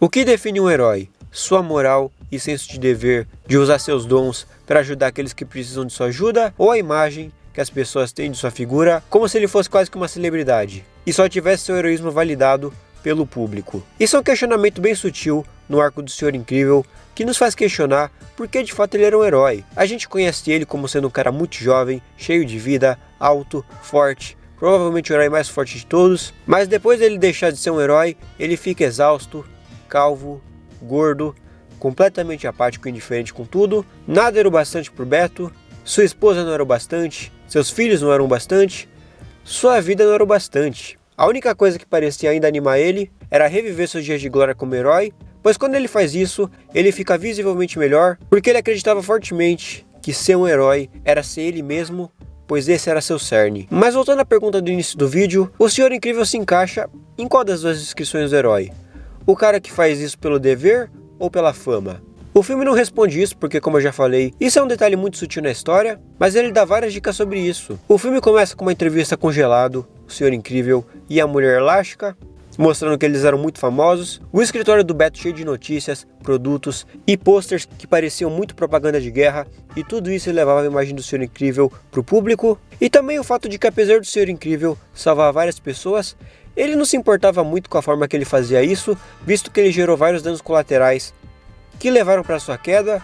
O que define um herói? Sua moral e senso de dever de usar seus dons para ajudar aqueles que precisam de sua ajuda, ou a imagem que as pessoas têm de sua figura como se ele fosse quase que uma celebridade e só tivesse seu heroísmo validado pelo público? Isso é um questionamento bem sutil no arco do Senhor Incrível, que nos faz questionar por que de fato ele era um herói. A gente conhece ele como sendo um cara muito jovem, cheio de vida, alto, forte, provavelmente o herói mais forte de todos, mas depois dele deixar de ser um herói, ele fica exausto, calvo, gordo, completamente apático e indiferente com tudo. Nada era o bastante pro Beto, sua esposa não era o bastante, seus filhos não eram o bastante, sua vida não era o bastante. A única coisa que parecia ainda animar ele era reviver seus dias de glória como herói, pois quando ele faz isso, ele fica visivelmente melhor, porque ele acreditava fortemente que ser um herói era ser ele mesmo, pois esse era seu cerne. Mas voltando à pergunta do início do vídeo, o Senhor Incrível se encaixa em qual das duas descrições do herói? O cara que faz isso pelo dever ou pela fama? O filme não responde isso porque, como eu já falei, isso é um detalhe muito sutil na história, mas ele dá várias dicas sobre isso. O filme começa com uma entrevista com Gelado, o Senhor Incrível e a Mulher Elástica, mostrando que eles eram muito famosos, o escritório do Beto cheio de notícias, produtos e posters que pareciam muito propaganda de guerra, e tudo isso levava a imagem do Senhor Incrível para o público, e também o fato de que, apesar do Senhor Incrível salvar várias pessoas, ele não se importava muito com a forma que ele fazia isso, visto que ele gerou vários danos colaterais que levaram para sua queda.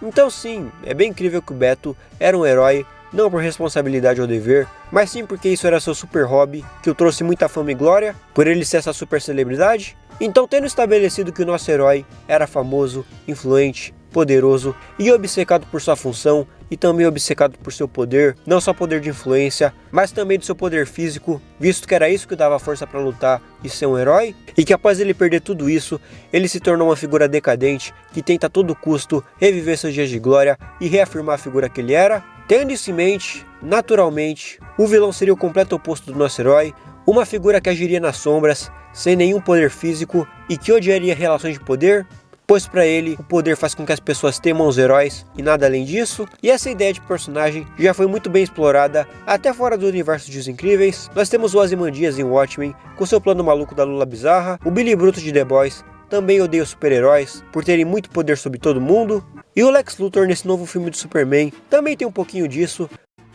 Então sim, é bem incrível que o Beto era um herói, não por responsabilidade ou dever, mas sim porque isso era seu super hobby, que o trouxe muita fama e glória, por ele ser essa super celebridade. Então, tendo estabelecido que o nosso herói era famoso, influente, poderoso e obcecado por sua função, e também obcecado por seu poder, não só poder de influência, mas também do seu poder físico, visto que era isso que dava força para lutar e ser um herói, e que após ele perder tudo isso, ele se tornou uma figura decadente, que tenta a todo custo reviver seus dias de glória e reafirmar a figura que ele era. Tendo isso em mente, naturalmente, o vilão seria o completo oposto do nosso herói, uma figura que agiria nas sombras, sem nenhum poder físico e que odiaria relações de poder, pois para ele o poder faz com que as pessoas temam os heróis e nada além disso. E essa ideia de personagem já foi muito bem explorada até fora do universo dos Incríveis. Nós temos o Ozymandias em Watchmen, com seu plano maluco da Lula bizarra, o Billy Bruto de The Boys também odeia os super-heróis por terem muito poder sobre todo mundo, e o Lex Luthor nesse novo filme do Superman também tem um pouquinho disso.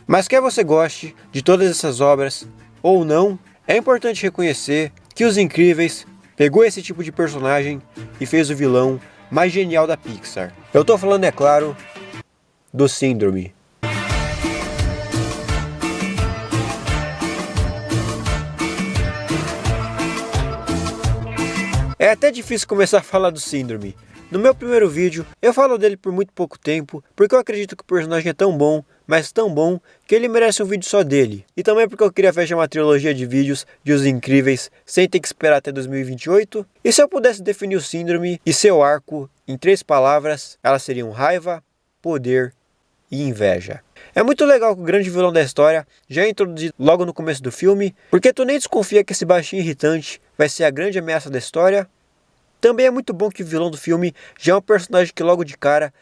Mas quer você goste de todas essas obras ou não, é importante reconhecer que Os Incríveis pegou esse tipo de personagem e fez o vilão mais genial da Pixar. Eu tô falando, é claro, do Síndrome. É até difícil começar a falar do Síndrome. No meu primeiro vídeo, eu falo dele por muito pouco tempo, porque eu acredito que o personagem é tão bom, mas tão bom, que ele merece um vídeo só dele. E também porque eu queria fechar uma trilogia de vídeos de Os Incríveis, sem ter que esperar até 2028. E se eu pudesse definir o Síndrome e seu arco em 3 palavras, elas seriam raiva, poder e inveja. É muito legal que o grande vilão da história já é introduzido logo no começo do filme, porque tu nem desconfia que esse baixinho irritante vai ser a grande ameaça da história. Também é muito bom que o vilão do filme já é um personagem que logo de cara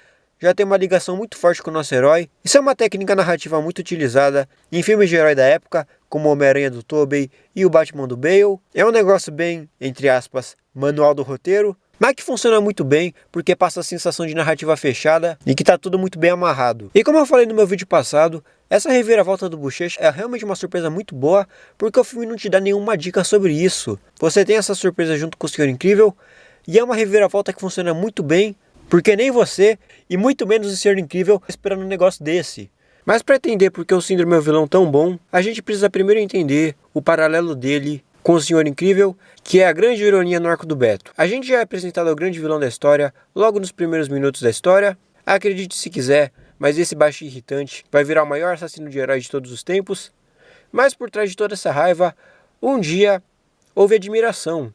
já tem uma ligação muito forte com o nosso herói. Isso é uma técnica narrativa muito utilizada em filmes de herói da época, como o Homem-Aranha do Tobey e o Batman do Bale. É um negócio bem, entre aspas, manual do roteiro, mas que funciona muito bem porque passa a sensação de narrativa fechada e que tá tudo muito bem amarrado. E como eu falei no meu vídeo passado, essa reviravolta do Bochecha é realmente uma surpresa muito boa, porque o filme não te dá nenhuma dica sobre isso. Você tem essa surpresa junto com o Senhor Incrível, e é uma reviravolta que funciona muito bem, porque nem você, e muito menos o Senhor Incrível, esperando um negócio desse. Mas para entender porque o Síndrome é um vilão tão bom, a gente precisa primeiro entender o paralelo dele com o Senhor Incrível, que é a grande ironia no arco do Beto. A gente já é apresentado ao grande vilão da história logo nos primeiros minutos da história. Acredite se quiser, mas esse baixo irritante vai virar o maior assassino de heróis de todos os tempos. Mas por trás de toda essa raiva, um dia houve admiração.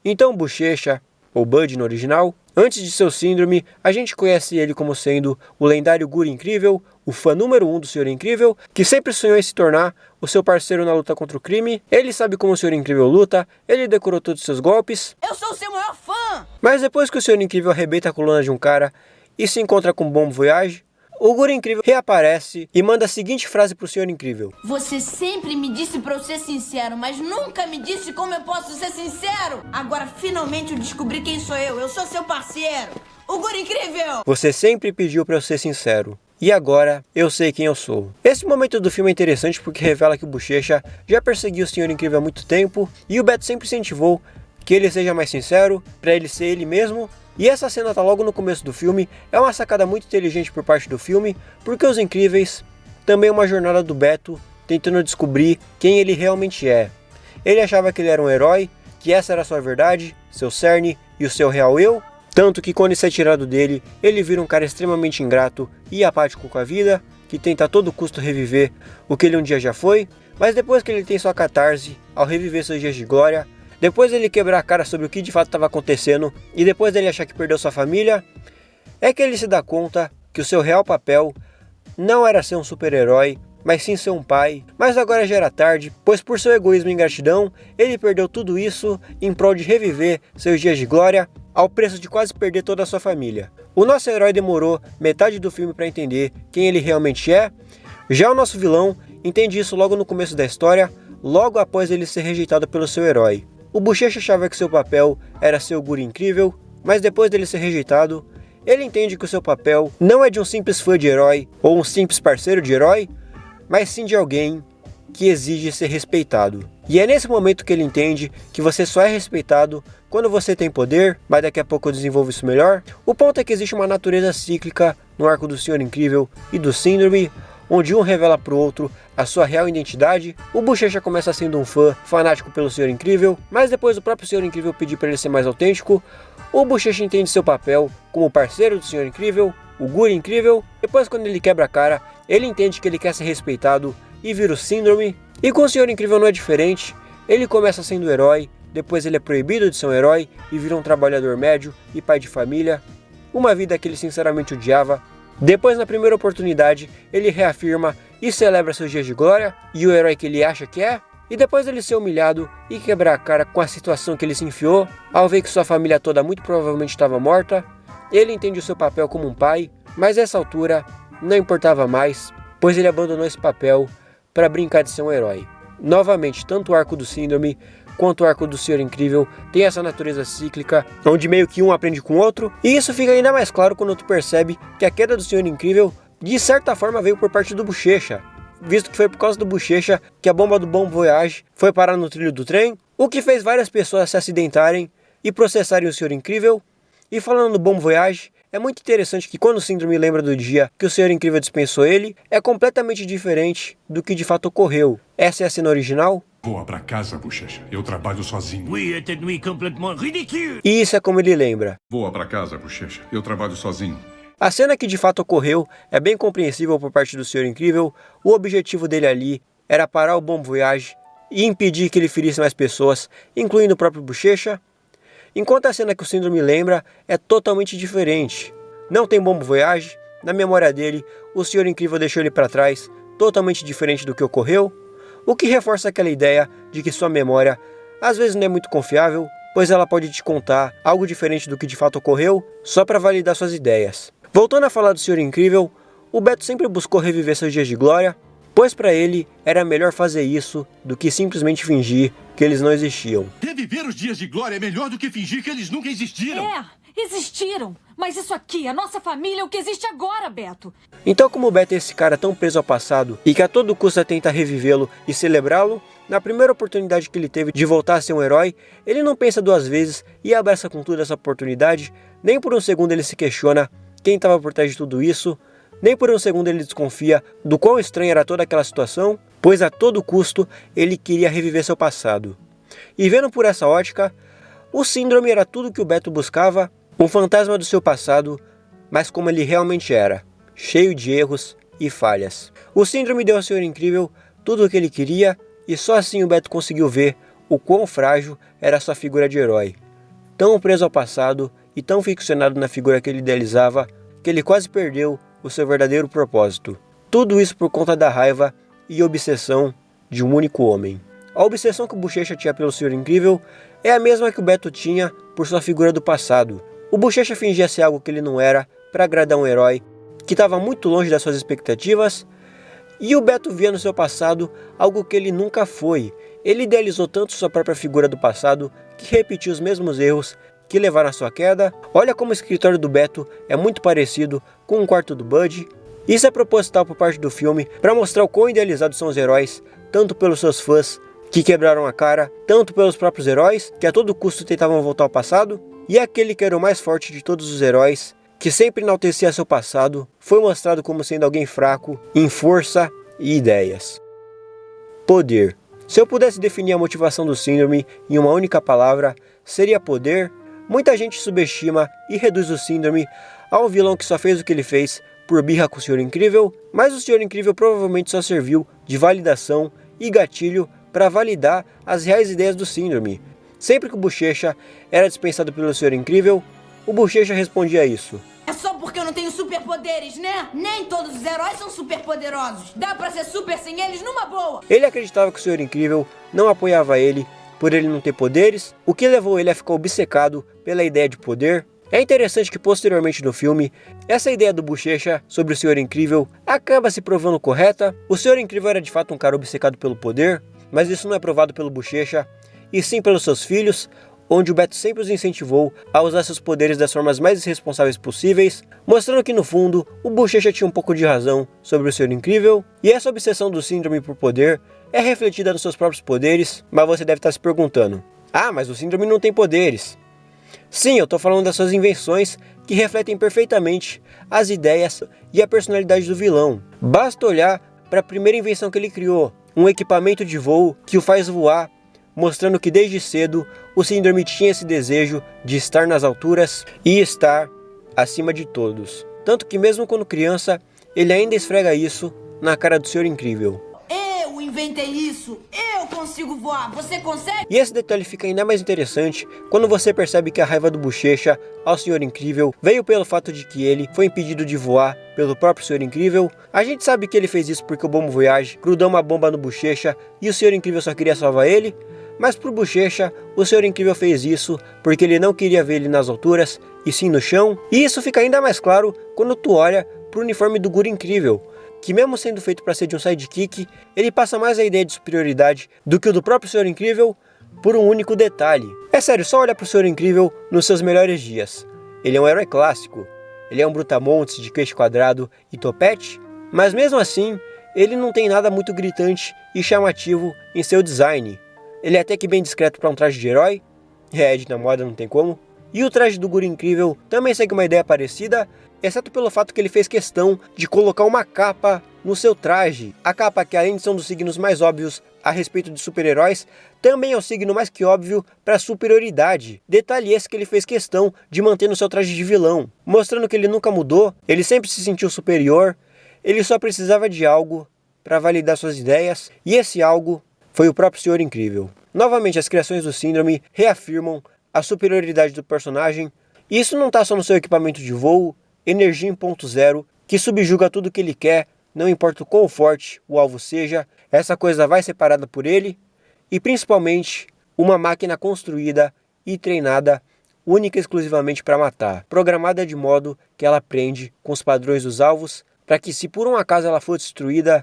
Então Bochecha, ou Bud no original, antes de seu Síndrome, a gente conhece ele como sendo o lendário Guri Incrível, o fã número 1 do Senhor Incrível, que sempre sonhou em se tornar o seu parceiro na luta contra o crime. Ele sabe como o Senhor Incrível luta, ele decorou todos os seus golpes. Eu sou o seu maior fã! Mas depois que o Senhor Incrível arrebenta a coluna de um cara e se encontra com Bom Voyage, o Guri Incrível reaparece e manda a seguinte frase pro Senhor Incrível: Você sempre me disse pra eu ser sincero, mas nunca me disse como eu posso ser sincero. Agora finalmente eu descobri quem sou eu sou seu parceiro, o Guri Incrível. Você sempre pediu pra eu ser sincero. E agora eu sei quem eu sou. Esse momento do filme é interessante porque revela que o Bochecha já perseguiu o Senhor Incrível há muito tempo e o Beto sempre incentivou que ele seja mais sincero, pra ele ser ele mesmo. E essa cena tá logo no começo do filme, é uma sacada muito inteligente por parte do filme, porque Os Incríveis também é uma jornada do Beto tentando descobrir quem ele realmente é. Ele achava que ele era um herói, que essa era a sua verdade, seu cerne e o seu real eu, tanto que quando isso é tirado dele, ele vira um cara extremamente ingrato e apático com a vida, que tenta a todo custo reviver o que ele um dia já foi, mas depois que ele tem sua catarse, ao reviver seus dias de glória, depois dele quebrar a cara sobre o que de fato estava acontecendo e depois dele achar que perdeu sua família, é que ele se dá conta que o seu real papel não era ser um super-herói, mas sim ser um pai. Mas agora já era tarde, pois por seu egoísmo e ingratidão, ele perdeu tudo isso em prol de reviver seus dias de glória, ao preço de quase perder toda a sua família. O nosso herói demorou metade do filme para entender quem ele realmente é, já o nosso vilão entende isso logo no começo da história, logo após ele ser rejeitado pelo seu herói. O Bochecha achava que seu papel era ser o Guri Incrível, mas depois dele ser rejeitado, ele entende que o seu papel não é de um simples fã de herói ou um simples parceiro de herói, mas sim de alguém que exige ser respeitado. E é nesse momento que ele entende que você só é respeitado quando você tem poder, mas daqui a pouco eu desenvolvo isso melhor. O ponto é que existe uma natureza cíclica no arco do Senhor Incrível e do Síndrome, onde um revela para o outro a sua real identidade. O Bochecha começa sendo um fã fanático pelo Senhor Incrível, mas depois do próprio Senhor Incrível pedir para ele ser mais autêntico, o Bochecha entende seu papel como parceiro do Senhor Incrível, o Guri Incrível. Depois, quando ele quebra a cara, ele entende que ele quer ser respeitado e vira o Síndrome. E com o Senhor Incrível não é diferente, ele começa sendo herói, depois ele é proibido de ser um herói e vira um trabalhador médio e pai de família, uma vida que ele sinceramente odiava. Depois, na primeira oportunidade, ele reafirma e celebra seus dias de glória e o herói que ele acha que é. E depois dele ser humilhado e quebrar a cara com a situação que ele se enfiou, ao ver que sua família toda muito provavelmente estava morta, ele entende o seu papel como um pai, mas a essa altura não importava mais, pois ele abandonou esse papel para brincar de ser um herói. Novamente, tanto o arco do Síndrome quanto o arco do Senhor Incrível tem essa natureza cíclica, onde meio que um aprende com o outro, e isso fica ainda mais claro quando tu percebe que a queda do Senhor Incrível, de certa forma, veio por parte do Bochecha, visto que foi por causa do Bochecha que a bomba do Bon Voyage foi parar no trilho do trem, o que fez várias pessoas se acidentarem e processarem o Senhor Incrível. E falando do Bon Voyage, é muito interessante que quando o Síndrome lembra do dia que o Senhor Incrível dispensou ele, é completamente diferente do que de fato ocorreu. Essa é a cena original. Voa pra casa, Bochecha. Eu trabalho sozinho. Oui, était nuit complètement ridicule. E isso é como ele lembra. Voa pra casa, Bochecha. Eu trabalho sozinho. A cena que de fato ocorreu é bem compreensível por parte do Senhor Incrível. O objetivo dele ali era parar o Bon Voyage e impedir que ele ferisse mais pessoas, incluindo o próprio Bochecha. Enquanto a cena que o Síndrome lembra é totalmente diferente. Não tem Bon Voyage, na memória dele, o Senhor Incrível deixou ele para trás, totalmente diferente do que ocorreu, o que reforça aquela ideia de que sua memória às vezes não é muito confiável, pois ela pode te contar algo diferente do que de fato ocorreu, só para validar suas ideias. Voltando a falar do Senhor Incrível, o Beto sempre buscou reviver seus dias de glória, pois para ele era melhor fazer isso do que simplesmente fingir que eles não existiam. Reviver os dias de glória é melhor do que fingir que eles nunca existiram. Existiram. Mas isso aqui, a nossa família, é o que existe agora, Beto. Então, como o Beto é esse cara tão preso ao passado e que a todo custo tenta revivê-lo e celebrá-lo, na primeira oportunidade que ele teve de voltar a ser um herói, ele não pensa duas vezes e abraça com tudo essa oportunidade. Nem por um segundo ele se questiona quem estava por trás de tudo isso, nem por um segundo ele desconfia do quão estranha era toda aquela situação, pois a todo custo ele queria reviver seu passado. E vendo por essa ótica, o Síndrome era tudo que o Beto buscava, um fantasma do seu passado, mas como ele realmente era, cheio de erros e falhas. O Síndrome deu ao Senhor Incrível tudo o que ele queria, e só assim o Beto conseguiu ver o quão frágil era sua figura de herói. Tão preso ao passado e tão ficcionado na figura que ele idealizava, que ele quase perdeu o seu verdadeiro propósito. Tudo isso por conta da raiva e obsessão de um único homem. A obsessão que o Bochecha tinha pelo Senhor Incrível é a mesma que o Beto tinha por sua figura do passado. O Bochecha fingia ser algo que ele não era para agradar um herói que estava muito longe das suas expectativas, e o Beto via no seu passado algo que ele nunca foi. Ele idealizou tanto sua própria figura do passado que repetiu os mesmos erros que levaram à sua queda. Olha como o escritório do Beto é muito parecido com o quarto do Bud. Isso é proposital por parte do filme para mostrar o quão idealizados são os heróis, tanto pelos seus fãs que quebraram a cara, tanto pelos próprios heróis que a todo custo tentavam voltar ao passado, e aquele que era o mais forte de todos os heróis, que sempre enaltecia seu passado, foi mostrado como sendo alguém fraco em força e ideias. Poder. Se eu pudesse definir a motivação do Síndrome em uma única palavra, seria poder. Muita gente subestima e reduz o Síndrome a um vilão que só fez o que ele fez por birra com o Senhor Incrível, mas o Senhor Incrível provavelmente só serviu de validação e gatilho para validar as reais ideias do Síndrome. Sempre que o Bochecha era dispensado pelo Senhor Incrível, o Bochecha respondia a isso. É só porque eu não tenho superpoderes, né? Nem todos os heróis são superpoderosos. Dá pra ser super sem eles numa boa. Ele acreditava que o Senhor Incrível não apoiava ele por ele não ter poderes, o que levou ele a ficar obcecado pela ideia de poder. É interessante que posteriormente no filme, essa ideia do Bochecha sobre o Senhor Incrível acaba se provando correta. O Senhor Incrível era de fato um cara obcecado pelo poder, mas isso não é provado pelo Bochecha, e sim pelos seus filhos, onde o Beto sempre os incentivou a usar seus poderes das formas mais irresponsáveis possíveis, mostrando que no fundo o Bochecha tinha um pouco de razão sobre o Senhor Incrível, e essa obsessão do Síndrome por poder é refletida nos seus próprios poderes. Mas você deve estar se perguntando, mas o Síndrome não tem poderes. Sim, eu estou falando das suas invenções que refletem perfeitamente as ideias e a personalidade do vilão. Basta olhar para a primeira invenção que ele criou, um equipamento de voo que o faz voar, mostrando que desde cedo o Síndrome tinha esse desejo de estar nas alturas e estar acima de todos. Tanto que mesmo quando criança, ele ainda esfrega isso na cara do Senhor Incrível. Eu inventei isso! Eu consigo voar! Você consegue? E esse detalhe fica ainda mais interessante quando você percebe que a raiva do Bochecha ao Senhor Incrível veio pelo fato de que ele foi impedido de voar pelo próprio Senhor Incrível. A gente sabe que ele fez isso porque o Bom Voyage grudou uma bomba no Bochecha e o Senhor Incrível só queria salvar ele. Mas pro Bochecha, o Senhor Incrível fez isso porque ele não queria ver ele nas alturas, e sim no chão. E isso fica ainda mais claro quando tu olha pro uniforme do Guri Incrível, que mesmo sendo feito para ser de um sidekick, ele passa mais a ideia de superioridade do que o do próprio Senhor Incrível por um único detalhe. É sério, só olha pro Senhor Incrível nos seus melhores dias. Ele é um herói clássico, ele é um brutamontes de queixo quadrado e topete, mas mesmo assim, ele não tem nada muito gritante e chamativo em seu design. Ele é até que bem discreto para um traje de herói, de na moda não tem como. E o traje do Guri Incrível também segue uma ideia parecida, exceto pelo fato que ele fez questão de colocar uma capa no seu traje. A capa, que além de ser um dos signos mais óbvios a respeito de super-heróis, também é o signo mais que óbvio para superioridade. Detalhe esse que ele fez questão de manter no seu traje de vilão, mostrando que ele nunca mudou, ele sempre se sentiu superior, ele só precisava de algo para validar suas ideias, e esse algo foi o próprio Senhor Incrível. Novamente, as criações do Síndrome reafirmam a superioridade do personagem, e isso não está só no seu equipamento de voo, energia em ponto zero, que subjuga tudo que ele quer, não importa o quão forte o alvo seja, essa coisa vai ser parada por ele, e principalmente uma máquina construída e treinada única e exclusivamente para matar, programada de modo que ela aprende com os padrões dos alvos, para que se por um acaso ela for destruída,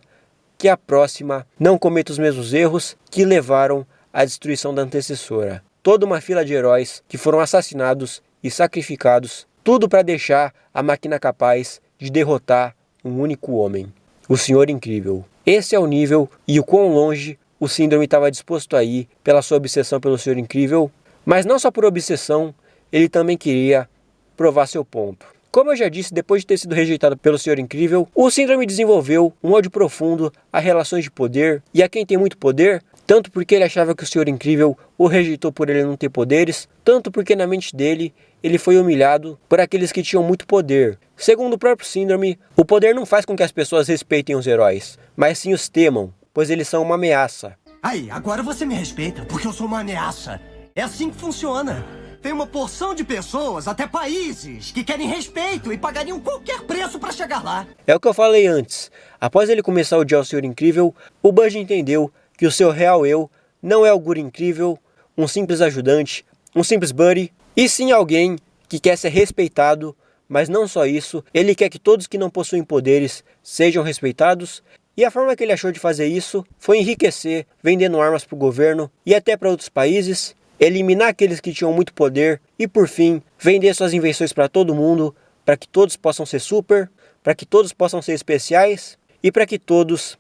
que a próxima não cometa os mesmos erros que levaram à destruição da antecessora. Toda uma fila de heróis que foram assassinados e sacrificados, tudo para deixar a máquina capaz de derrotar um único homem, o Senhor Incrível. Esse é o nível e o quão longe o Síndrome estava disposto a ir pela sua obsessão pelo Senhor Incrível, mas não só por obsessão, ele também queria provar seu ponto. Como eu já disse, depois de ter sido rejeitado pelo Senhor Incrível, o Síndrome desenvolveu um ódio profundo a relações de poder e a quem tem muito poder, tanto porque ele achava que o Senhor Incrível o rejeitou por ele não ter poderes, tanto porque na mente dele ele foi humilhado por aqueles que tinham muito poder. Segundo o próprio Síndrome, o poder não faz com que as pessoas respeitem os heróis, mas sim os temam, pois eles são uma ameaça. Aí, agora você me respeita, porque eu sou uma ameaça. É assim que funciona. Tem uma porção de pessoas, até países, que querem respeito e pagariam qualquer preço para chegar lá. É o que eu falei antes. Após ele começar a odiar o Senhor Incrível, o Bud entendeu que o seu real eu não é o Guri Incrível, um simples ajudante, um simples buddy, e sim alguém que quer ser respeitado mas não só isso, ele quer que todos que não possuem poderes sejam respeitados, e a forma que ele achou de fazer isso foi enriquecer, vendendo armas para o governo e até para outros países, eliminar aqueles que tinham muito poder e, por fim, vender suas invenções para todo mundo, para que todos possam ser super, para que todos possam ser especiais e para que todos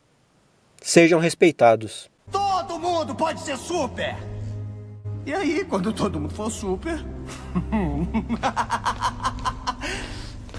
sejam respeitados. Todo mundo pode ser super! E aí, quando todo mundo for super...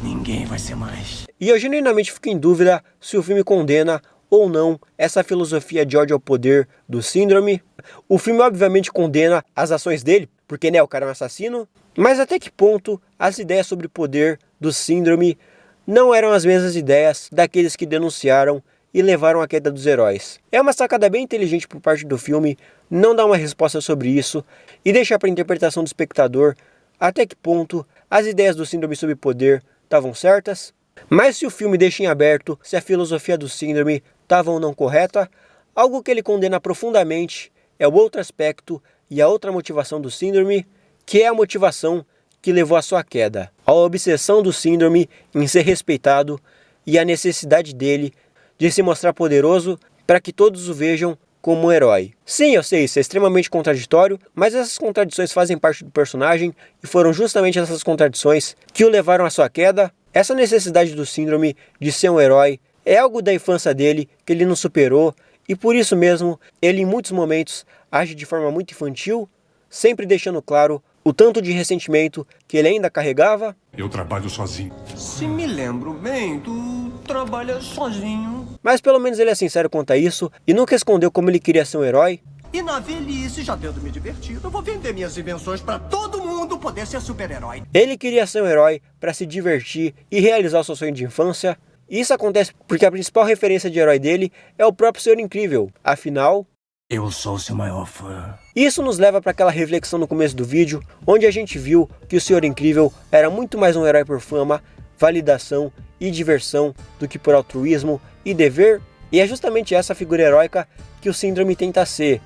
ninguém vai ser mais. E eu genuinamente fico em dúvida se o filme condena ou não essa filosofia de ódio ao poder do Síndrome. O filme obviamente condena as ações dele, porque né, o cara é um assassino, mas até que ponto as ideias sobre poder do Síndrome não eram as mesmas ideias daqueles que denunciaram e levaram à queda dos heróis. É uma sacada bem inteligente por parte do filme não dar uma resposta sobre isso e deixar para a interpretação do espectador até que ponto as ideias do Síndrome sobre poder estavam certas, mas se o filme deixa em aberto se a filosofia do Síndrome estava ou não correta, algo que ele condena profundamente é o outro aspecto e a outra motivação do Síndrome, que é a motivação que levou à sua queda, a obsessão do Síndrome em ser respeitado e a necessidade dele de se mostrar poderoso para que todos o vejam como um herói. Sim, eu sei, isso é extremamente contraditório, mas essas contradições fazem parte do personagem e foram justamente essas contradições que o levaram à sua queda. Essa necessidade do Síndrome de ser um herói é algo da infância dele que ele não superou e por isso mesmo ele em muitos momentos age de forma muito infantil, sempre deixando claro o tanto de ressentimento que ele ainda carregava. Eu trabalho sozinho. Se me lembro bem, tu trabalha sozinho. Mas pelo menos ele é sincero quanto a isso e nunca escondeu como ele queria ser um herói. E na velhice, já tendo me divertido, eu vou vender minhas invenções pra todo mundo poder ser super-herói. Ele queria ser um herói para se divertir e realizar o seu sonho de infância. Isso acontece porque a principal referência de herói dele é o próprio Senhor Incrível. Afinal, eu sou seu maior fã. Isso nos leva para aquela reflexão no começo do vídeo, onde a gente viu que o Senhor Incrível era muito mais um herói por fama, validação e diversão do que por altruísmo e dever. E é justamente essa figura heróica que o Síndrome tenta ser.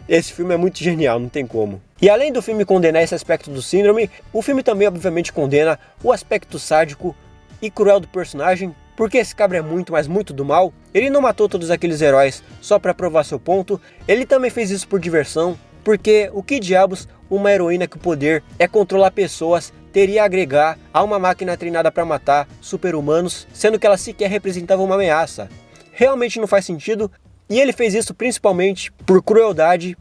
Esse filme é muito genial, não tem como. E além do filme condenar esse aspecto do Síndrome, o filme também obviamente condena o aspecto sádico e cruel do personagem, porque esse cabra é muito, mas muito do mal. Ele não matou todos aqueles heróis só para provar seu ponto, ele também fez isso por diversão, porque o que diabos uma heroína que o poder é controlar pessoas teria a agregar a uma máquina treinada para matar super-humanos, sendo que ela sequer representava uma ameaça? Realmente não faz sentido, e ele fez isso principalmente por crueldade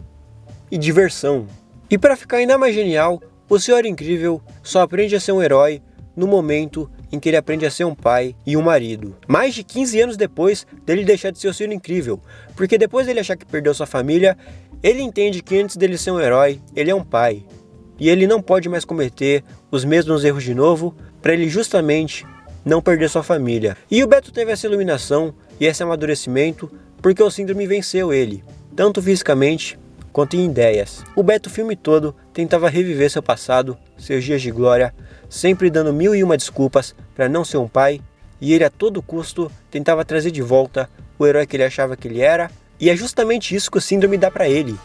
e diversão. E para ficar ainda mais genial, o Senhor Incrível só aprende a ser um herói no momento em que ele aprende a ser um pai e um marido. Mais de 15 anos depois dele deixar de ser o Senhor Incrível, porque depois dele achar que perdeu sua família, ele entende que antes dele ser um herói, ele é um pai. E ele não pode mais cometer os mesmos erros de novo, para ele justamente não perder sua família. E o Beto teve essa iluminação e esse amadurecimento, porque o Síndrome venceu ele, tanto fisicamente quanto em ideias. O Beto o filme todo tentava reviver seu passado, seus dias de glória, sempre dando 1001 desculpas para não ser um pai, e ele a todo custo tentava trazer de volta o herói que ele achava que ele era, e é justamente isso que o Síndrome dá para ele,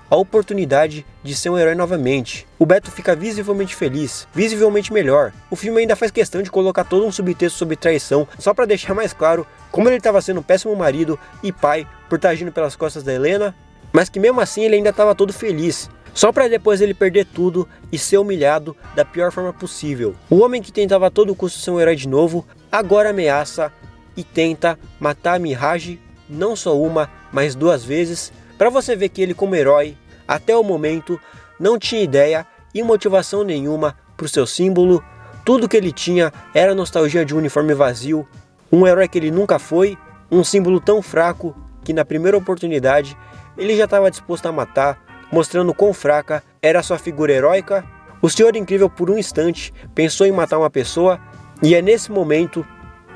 a oportunidade de ser um herói novamente. O Beto fica visivelmente feliz, visivelmente melhor. O filme ainda faz questão de colocar todo um subtexto sobre traição, só para deixar mais claro como ele estava sendo um péssimo marido e pai por estar agindo pelas costas da Helena, mas que mesmo assim ele ainda estava todo feliz, só para depois ele perder tudo e ser humilhado da pior forma possível. O homem que tentava a todo custo ser um herói de novo, agora ameaça e tenta matar a Mirage, não só uma, mas 2 vezes, para você ver que ele como herói, até o momento, não tinha ideia e motivação nenhuma para o seu símbolo. Tudo que ele tinha era nostalgia de um uniforme vazio, um herói que ele nunca foi, um símbolo tão fraco que na primeira oportunidade ele já estava disposto a matar, mostrando quão fraca era a sua figura heróica. O Senhor Incrível por um instante pensou em matar uma pessoa e é nesse momento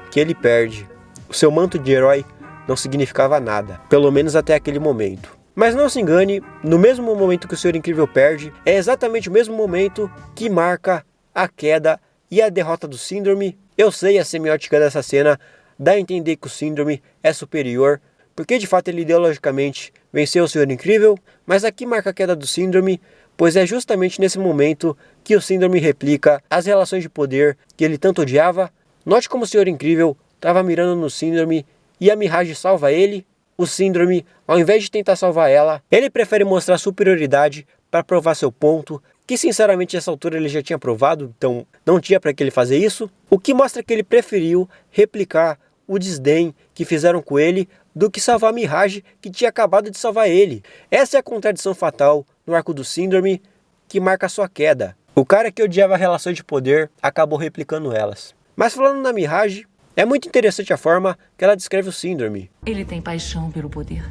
que ele perde. O seu manto de herói não significava nada, pelo menos até aquele momento. Mas não se engane, no mesmo momento que o Senhor Incrível perde, é exatamente o mesmo momento que marca a queda e a derrota do Síndrome. Eu sei, a semiótica dessa cena dá a entender que o Síndrome é superior, porque de fato ele ideologicamente venceu o Senhor Incrível, mas aqui marca a queda do Síndrome, pois é justamente nesse momento que o Síndrome replica as relações de poder que ele tanto odiava. Note como o Senhor Incrível estava mirando no Síndrome e a Mirage salva ele. O Síndrome, ao invés de tentar salvar ela, ele prefere mostrar superioridade para provar seu ponto, que sinceramente nessa altura ele já tinha provado, então não tinha para que ele fazer isso. O que mostra que ele preferiu replicar o desdém que fizeram com ele do que salvar a Mirage, que tinha acabado de salvar ele. Essa é a contradição fatal no arco do Síndrome que marca a sua queda. O cara que odiava relações de poder acabou replicando elas. Mas falando da Mirage, é muito interessante a forma que ela descreve o Síndrome. Ele tem paixão pelo poder.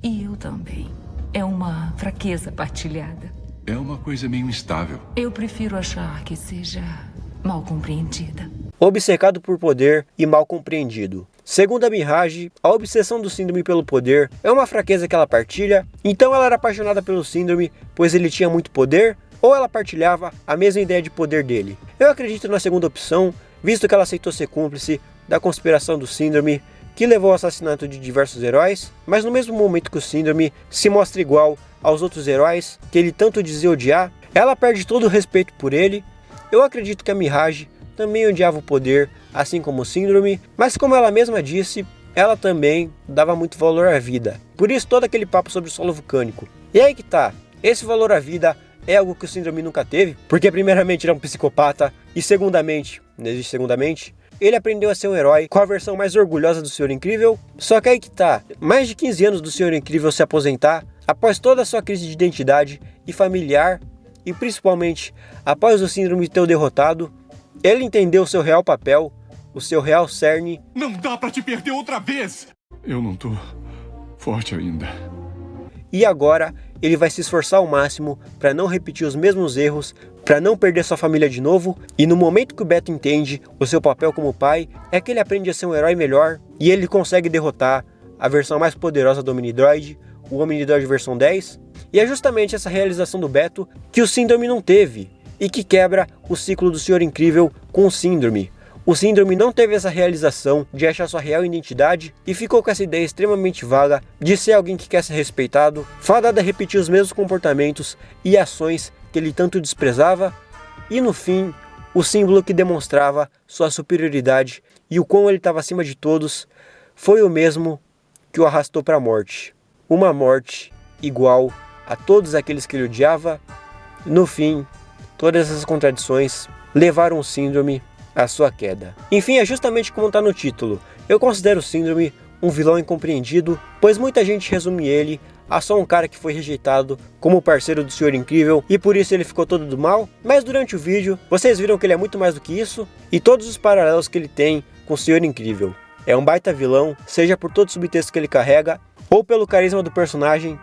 E eu também. É uma fraqueza partilhada. É uma coisa meio instável. Eu prefiro achar que seja mal compreendida. Obcecado por poder e mal compreendido. Segundo a Mirage, a obsessão do Síndrome pelo poder é uma fraqueza que ela partilha, então ela era apaixonada pelo Síndrome, pois ele tinha muito poder, ou ela partilhava a mesma ideia de poder dele. Eu acredito na segunda opção, visto que ela aceitou ser cúmplice da conspiração do Síndrome, que levou ao assassinato de diversos heróis, mas no mesmo momento que o Síndrome se mostra igual aos outros heróis que ele tanto dizia odiar, ela perde todo o respeito por ele. Eu acredito que a Mirage também odiava o poder, assim como o Síndrome, mas como ela mesma disse, ela também dava muito valor à vida. Por isso todo aquele papo sobre o solo vulcânico. E aí que tá, esse valor à vida é algo que o Síndrome nunca teve, porque primeiramente ele é um psicopata, e segundamente, não existe segundamente, ele aprendeu a ser um herói com a versão mais orgulhosa do Senhor Incrível. Só que aí que tá, mais de 15 anos do Senhor Incrível se aposentar, após toda a sua crise de identidade e familiar, e principalmente após o Síndrome ter o derrotado, ele entendeu o seu real papel, o seu real cerne. Não dá pra te perder outra vez! Eu não tô forte ainda. E agora ele vai se esforçar ao máximo para não repetir os mesmos erros, para não perder sua família de novo. E no momento que o Beto entende o seu papel como pai, é que ele aprende a ser um herói melhor e ele consegue derrotar a versão mais poderosa do Omnidroid, o Omnidroid versão 10. E é justamente essa realização do Beto que o Síndrome não teve e que quebra o ciclo do Senhor Incrível com o Síndrome. O Síndrome não teve essa realização de achar sua real identidade e ficou com essa ideia extremamente vaga de ser alguém que quer ser respeitado, fadado a repetir os mesmos comportamentos e ações que ele tanto desprezava, e no fim, o símbolo que demonstrava sua superioridade e o quão ele estava acima de todos foi o mesmo que o arrastou para a morte. Uma morte igual a todos aqueles que ele odiava. No fim, todas essas contradições levaram o Síndrome à sua queda. Enfim, é justamente como está no título. Eu considero o Síndrome um vilão incompreendido, pois muita gente resume ele a só um cara que foi rejeitado como parceiro do Senhor Incrível e por isso ele ficou todo do mal. Mas durante o vídeo, vocês viram que ele é muito mais do que isso e todos os paralelos que ele tem com o Senhor Incrível. É um baita vilão, seja por todo o subtexto que ele carrega ou pelo carisma do personagem,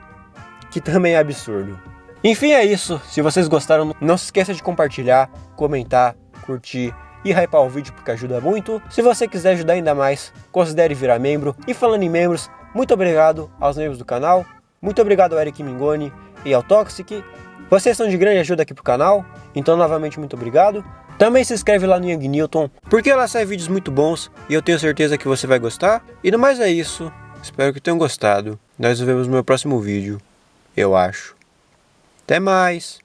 que também é absurdo. Enfim, é isso. Se vocês gostaram, não se esqueça de compartilhar, comentar, curtir e hypar o vídeo, porque ajuda muito. Se você quiser ajudar ainda mais, considere virar membro. E falando em membros, muito obrigado aos membros do canal. Muito obrigado ao Eric Mingoni e ao Toxic. Vocês são de grande ajuda aqui pro canal, então novamente muito obrigado. Também se inscreve lá no Young Newton, porque lá saem vídeos muito bons e eu tenho certeza que você vai gostar. E no mais é isso, espero que tenham gostado. Nós nos vemos no meu próximo vídeo, eu acho. Até mais!